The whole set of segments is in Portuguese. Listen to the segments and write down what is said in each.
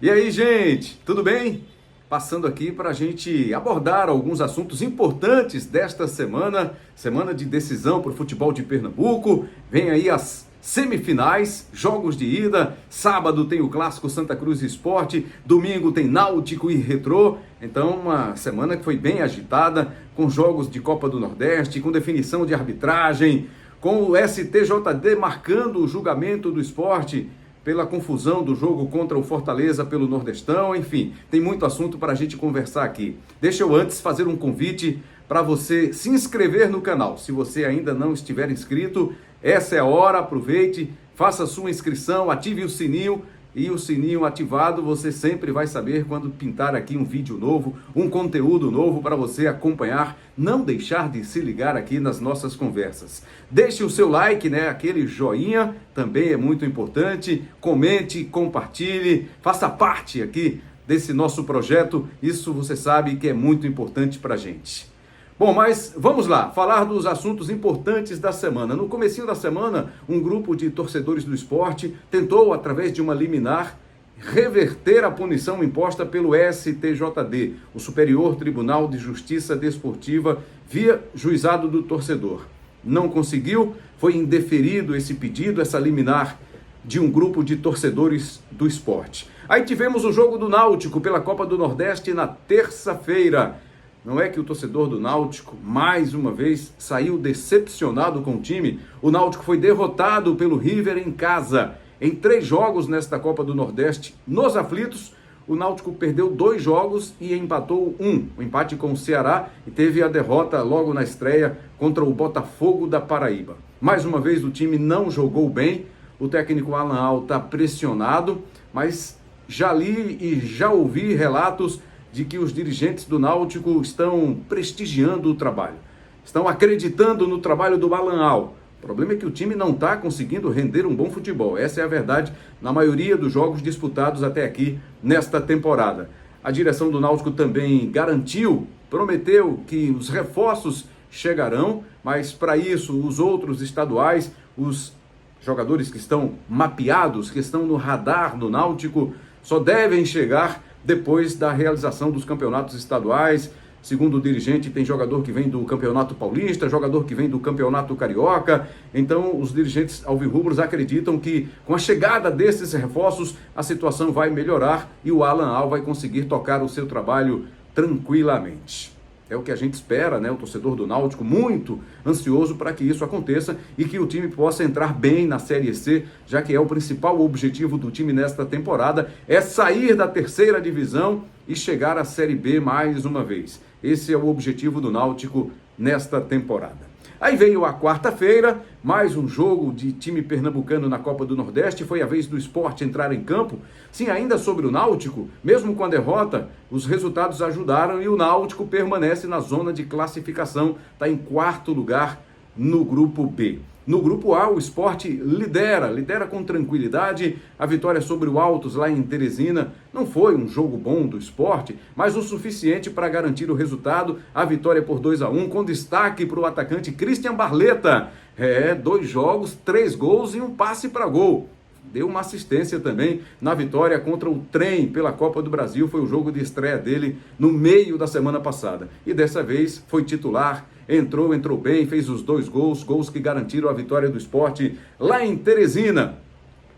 E aí, gente, tudo bem? Passando aqui para a gente abordar alguns assuntos importantes desta semana, semana de decisão para o futebol de Pernambuco. Vem aí as semifinais, jogos de ida. Sábado tem o clássico Santa Cruz Esporte, domingo tem Náutico e Retrô. Então, uma semana que foi bem agitada, com jogos de Copa do Nordeste, com definição de arbitragem, com o STJD marcando o julgamento do esporte pela confusão do jogo contra o Fortaleza pelo Nordestão, enfim, tem muito assunto para a gente conversar aqui. Deixa eu antes fazer um convite para você se inscrever no canal. Se você ainda não estiver inscrito, essa é a hora, aproveite, faça a sua inscrição, ative o sininho, e o sininho ativado você sempre vai saber quando pintar aqui um vídeo novo, um conteúdo novo para você acompanhar, não deixar de se ligar aqui nas nossas conversas. Deixe o seu like, aquele joinha, também é muito importante, comente, compartilhe, faça parte aqui desse nosso projeto, isso você sabe que é muito importante para a gente. Bom, mas vamos lá, falar dos assuntos importantes da semana. No comecinho da semana, um grupo de torcedores do esporte tentou, através de uma liminar, reverter a punição imposta pelo STJD, o Superior Tribunal de Justiça Desportiva, via juizado do torcedor. Não conseguiu, foi indeferido esse pedido, essa liminar de um grupo de torcedores do esporte. Aí tivemos o jogo do Náutico pela Copa do Nordeste na terça-feira. Não é que o torcedor do Náutico, mais uma vez, saiu decepcionado com o time? O Náutico foi derrotado pelo River em casa. Em 3 jogos nesta Copa do Nordeste, nos aflitos, o Náutico perdeu 2 jogos e empatou 1. O empate com o Ceará e teve a derrota logo na estreia contra o Botafogo da Paraíba. Mais uma vez o time não jogou bem, o técnico Alan Al está pressionado, mas já li e já ouvi relatos de que os dirigentes do Náutico estão prestigiando o trabalho, estão acreditando no trabalho do Alan Al. O problema é que o time não está conseguindo render um bom futebol, essa é a verdade na maioria dos jogos disputados até aqui nesta temporada. A direção do Náutico também garantiu, prometeu que os reforços chegarão, mas para isso os outros estaduais, os jogadores que estão mapeados, que estão no radar do Náutico, só devem chegar depois da realização dos campeonatos estaduais. Segundo o dirigente, tem jogador que vem do Campeonato Paulista, jogador que vem do Campeonato Carioca. Então, os dirigentes alvirrubros acreditam que com a chegada desses reforços, a situação vai melhorar e o Alan Al vai conseguir tocar o seu trabalho tranquilamente. É o que a gente espera, o torcedor do Náutico muito ansioso para que isso aconteça e que o time possa entrar bem na Série C, já que é o principal objetivo do time nesta temporada, é sair da 3ª divisão e chegar à Série B mais uma vez. Esse é o objetivo do Náutico nesta temporada. Aí veio a quarta-feira, mais um jogo de time pernambucano na Copa do Nordeste, foi a vez do Sport entrar em campo. Sim, ainda sobre o Náutico, mesmo com a derrota, os resultados ajudaram e o Náutico permanece na zona de classificação, está em 4º lugar no grupo B. No grupo A, o Sport lidera com tranquilidade. A vitória sobre o Altos lá em Teresina não foi um jogo bom do Sport, mas o suficiente para garantir o resultado. A vitória por 2-1, com destaque para o atacante Christian Barleta. 2 jogos, 3 gols e um passe para gol. Deu uma assistência também na vitória contra o Trem pela Copa do Brasil. Foi o jogo de estreia dele no meio da semana passada. E dessa vez foi titular, entrou bem, fez os 2 gols que garantiram a vitória do Sport lá em Teresina.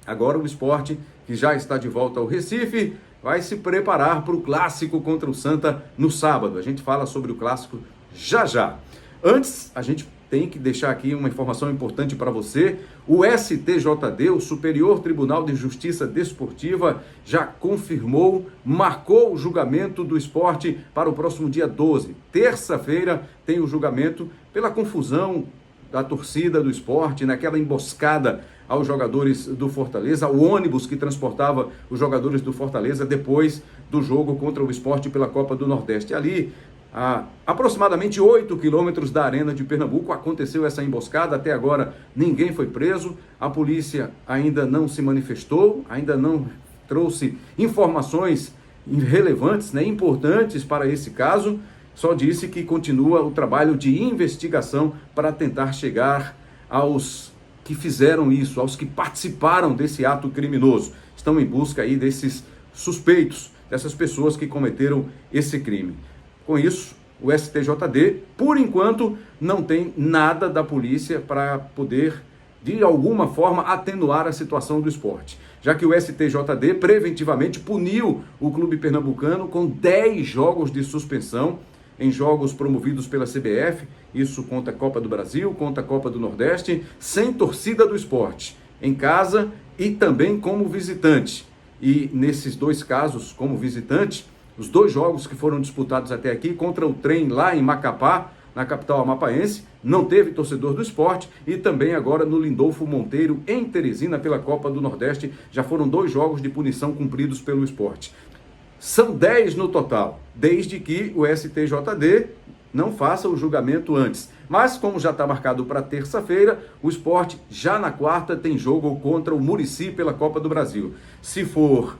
Agora o Sport, que já está de volta ao Recife, vai se preparar para o clássico contra o Santa no sábado. A gente fala sobre o clássico já. Antes, a gente tem que deixar aqui uma informação importante para você. O STJD, o Superior Tribunal de Justiça Desportiva, já confirmou, marcou o julgamento do esporte para o próximo dia 12. Terça-feira tem o julgamento pela confusão da torcida do esporte, naquela emboscada aos jogadores do Fortaleza, ao ônibus que transportava os jogadores do Fortaleza depois do jogo contra o Sport pela Copa do Nordeste. Ali, a aproximadamente 8 quilômetros da Arena de Pernambuco, aconteceu essa emboscada. Até agora ninguém foi preso, a polícia ainda não se manifestou, ainda não trouxe informações relevantes, importantes para esse caso, só disse que continua o trabalho de investigação para tentar chegar aos que fizeram isso, aos que participaram desse ato criminoso. Estão em busca aí desses suspeitos, dessas pessoas que cometeram esse crime. Com isso, o STJD, por enquanto, não tem nada da polícia para poder, de alguma forma, atenuar a situação do esporte, já que o STJD preventivamente puniu o clube pernambucano com 10 jogos de suspensão em jogos promovidos pela CBF, isso conta a Copa do Brasil, conta a Copa do Nordeste, sem torcida do esporte, em casa e também como visitante. E nesses dois casos, como visitante, os 2 jogos que foram disputados até aqui, contra o Trem lá em Macapá, na capital amapaense, não teve torcedor do esporte, e também agora no Lindolfo Monteiro, em Teresina, pela Copa do Nordeste, já foram 2 jogos de punição cumpridos pelo esporte. São 10 no total, desde que o STJD não faça o julgamento antes. Mas como já está marcado para terça-feira, o esporte já na quarta tem jogo contra o Muricy pela Copa do Brasil. Se for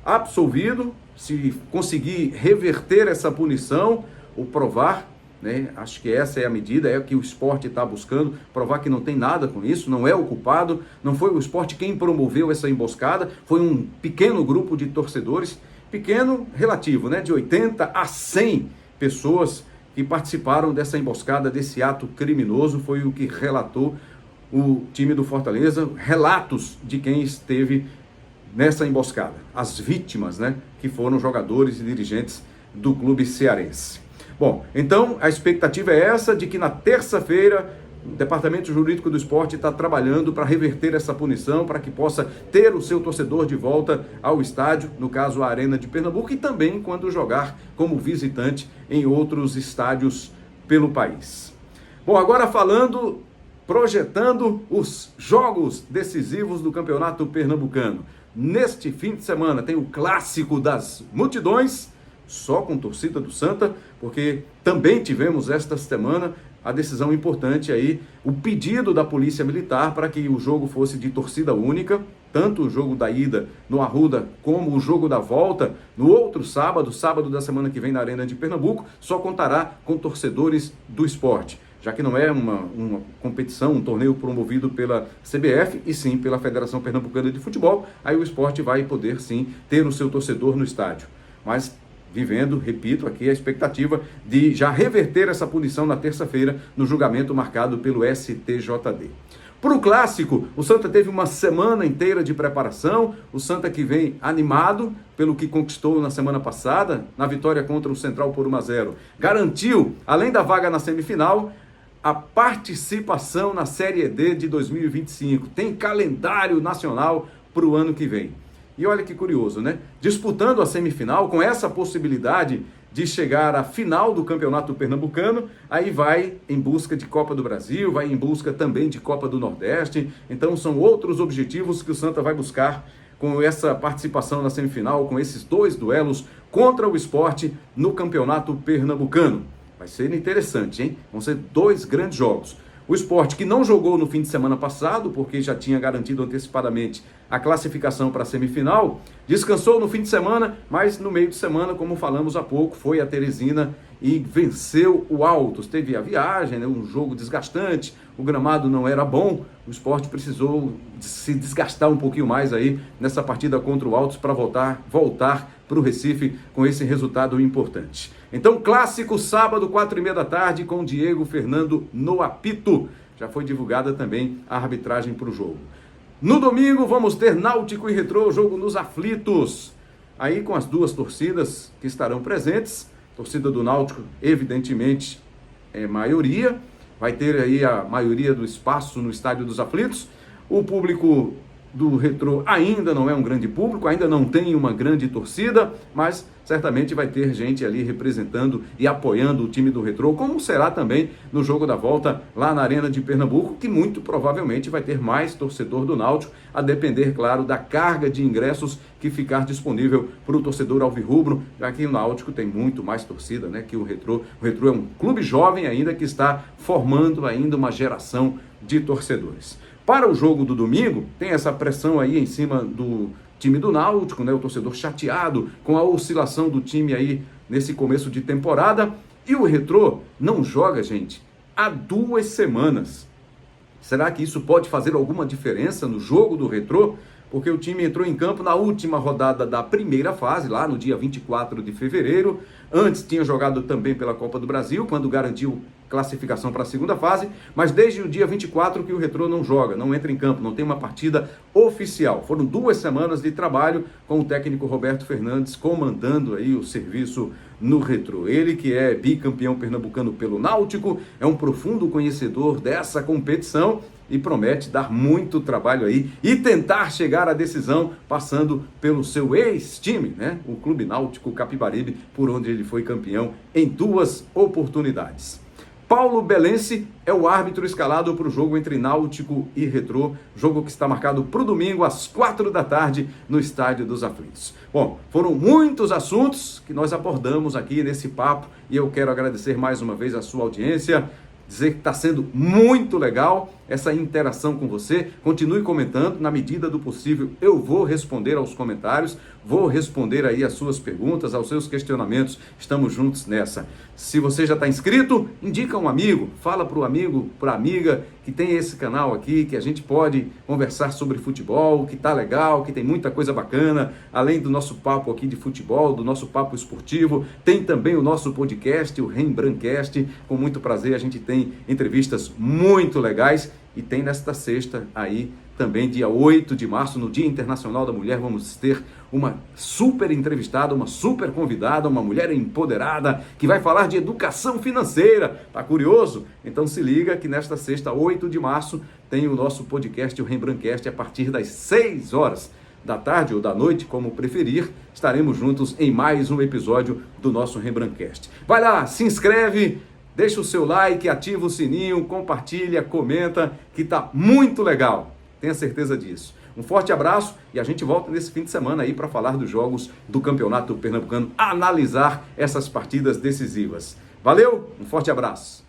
absolvido, se conseguir reverter essa punição ou provar, né, acho que essa é a medida, é o que o esporte está buscando, provar que não tem nada com isso, não é o culpado, não foi o esporte quem promoveu essa emboscada, foi um pequeno grupo de torcedores, pequeno relativo, né, de 80 a 100 pessoas que participaram dessa emboscada, desse ato criminoso, foi o que relatou o time do Fortaleza, relatos de quem esteve nessa emboscada, as vítimas, né, que foram jogadores e dirigentes do clube cearense. Bom, então a expectativa é essa, de que na terça-feira o Departamento Jurídico do Esporte está trabalhando para reverter essa punição, para que possa ter o seu torcedor de volta ao estádio, no caso a Arena de Pernambuco, e também quando jogar como visitante em outros estádios pelo país. Bom, agora falando, projetando os jogos decisivos do Campeonato Pernambucano. Neste fim de semana tem o Clássico das Multidões, só com torcida do Santa, porque também tivemos esta semana a decisão importante aí, o pedido da Polícia Militar para que o jogo fosse de torcida única, tanto o jogo da ida no Arruda como o jogo da volta no outro sábado, sábado da semana que vem na Arena de Pernambuco, só contará com torcedores do esporte, já que não é uma competição, um torneio promovido pela CBF e sim pela Federação Pernambucana de Futebol, aí o esporte vai poder sim ter o seu torcedor no estádio. Mas vivendo, repito, aqui a expectativa de já reverter essa punição na terça-feira no julgamento marcado pelo STJD. Para o Clássico, o Santa teve uma semana inteira de preparação, o Santa que vem animado pelo que conquistou na semana passada, na vitória contra o Central por 1-0. Garantiu, além da vaga na semifinal, a participação na Série D de 2025. Tem calendário nacional para o ano que vem. E olha que curioso, né? Disputando a semifinal, com essa possibilidade de chegar à final do Campeonato Pernambucano, aí vai em busca de Copa do Brasil, vai em busca também de Copa do Nordeste. Então são outros objetivos que o Santa vai buscar com essa participação na semifinal, com esses 2 duelos contra o esporte no Campeonato Pernambucano. Vai ser interessante, hein? Vão ser 2 grandes jogos. O esporte que não jogou no fim de semana passado, porque já tinha garantido antecipadamente a classificação para a semifinal, descansou no fim de semana, mas no meio de semana, como falamos há pouco, foi a Teresina e venceu o Altos. Teve a viagem, né, um jogo desgastante, o gramado não era bom, o esporte precisou se desgastar um pouquinho mais aí nessa partida contra o Altos para voltar para o Recife com esse resultado importante. Então, Clássico, sábado, 4h30 da tarde, com Diego Fernando no apito. Já foi divulgada também a arbitragem para o jogo. No domingo, vamos ter Náutico e Retrô, jogo nos aflitos. Aí com as 2 torcidas que estarão presentes. Torcida do Náutico, evidentemente, é maioria. Vai ter aí a maioria do espaço no Estádio dos Aflitos. O público do Retrô ainda não é um grande público, ainda não tem uma grande torcida, mas certamente vai ter gente ali representando e apoiando o time do Retrô, como será também no jogo da volta lá na Arena de Pernambuco, que muito provavelmente vai ter mais torcedor do Náutico, a depender, claro, da carga de ingressos que ficar disponível para o torcedor alvirrubro, já que o Náutico tem muito mais torcida, né, que o Retrô. O Retrô é um clube jovem ainda que está formando ainda uma geração de torcedores. Para o jogo do domingo, tem essa pressão aí em cima do time do Náutico, né? O torcedor chateado com a oscilação do time aí nesse começo de temporada. E o Retrô não joga, gente, há 2 semanas. Será que isso pode fazer alguma diferença no jogo do Retrô? porque o time entrou em campo na última rodada da primeira fase, lá no dia 24 de fevereiro. Antes tinha jogado também pela Copa do Brasil, quando garantiu classificação para a segunda fase, mas desde o dia 24 que o Retrô não joga, não entra em campo, não tem uma partida oficial. Foram 2 semanas de trabalho com o técnico Roberto Fernandes comandando aí o serviço no Retrô. Ele que é bicampeão pernambucano pelo Náutico, é um profundo conhecedor dessa competição e promete dar muito trabalho aí e tentar chegar à decisão passando pelo seu ex-time, né? O Clube Náutico Capibaribe, por onde ele foi campeão em 2 oportunidades. Paulo Belense é o árbitro escalado para o jogo entre Náutico e Retrô, jogo que está marcado para o domingo às 4 da tarde no Estádio dos Aflitos. Bom, foram muitos assuntos que nós abordamos aqui nesse papo e eu quero agradecer mais uma vez a sua audiência, dizer que está sendo muito legal essa interação com você. Continue comentando, na medida do possível eu vou responder aos comentários, vou responder aí as suas perguntas, aos seus questionamentos, estamos juntos nessa. Se você já está inscrito, indica um amigo, fala para o amigo, para a amiga que tem esse canal aqui, que a gente pode conversar sobre futebol, que tá legal, que tem muita coisa bacana, além do nosso papo aqui de futebol, do nosso papo esportivo, tem também o nosso podcast, o Rembrandtcast, com muito prazer a gente tem entrevistas muito legais. E tem nesta sexta aí, também dia 8 de março, no Dia Internacional da Mulher, vamos ter uma super entrevistada, uma super convidada, uma mulher empoderada, que vai falar de educação financeira. Tá curioso? Então se liga que nesta sexta, 8 de março, tem o nosso podcast, o Rembrandtcast, a partir das 6 horas da tarde ou da noite, como preferir, estaremos juntos em mais um episódio do nosso Rembrandtcast. Vai lá, se inscreve, deixa o seu like, ativa o sininho, compartilha, comenta, que tá muito legal. Tenha certeza disso. Um forte abraço e a gente volta nesse fim de semana aí para falar dos jogos do Campeonato Pernambucano, analisar essas partidas decisivas. Valeu, um forte abraço.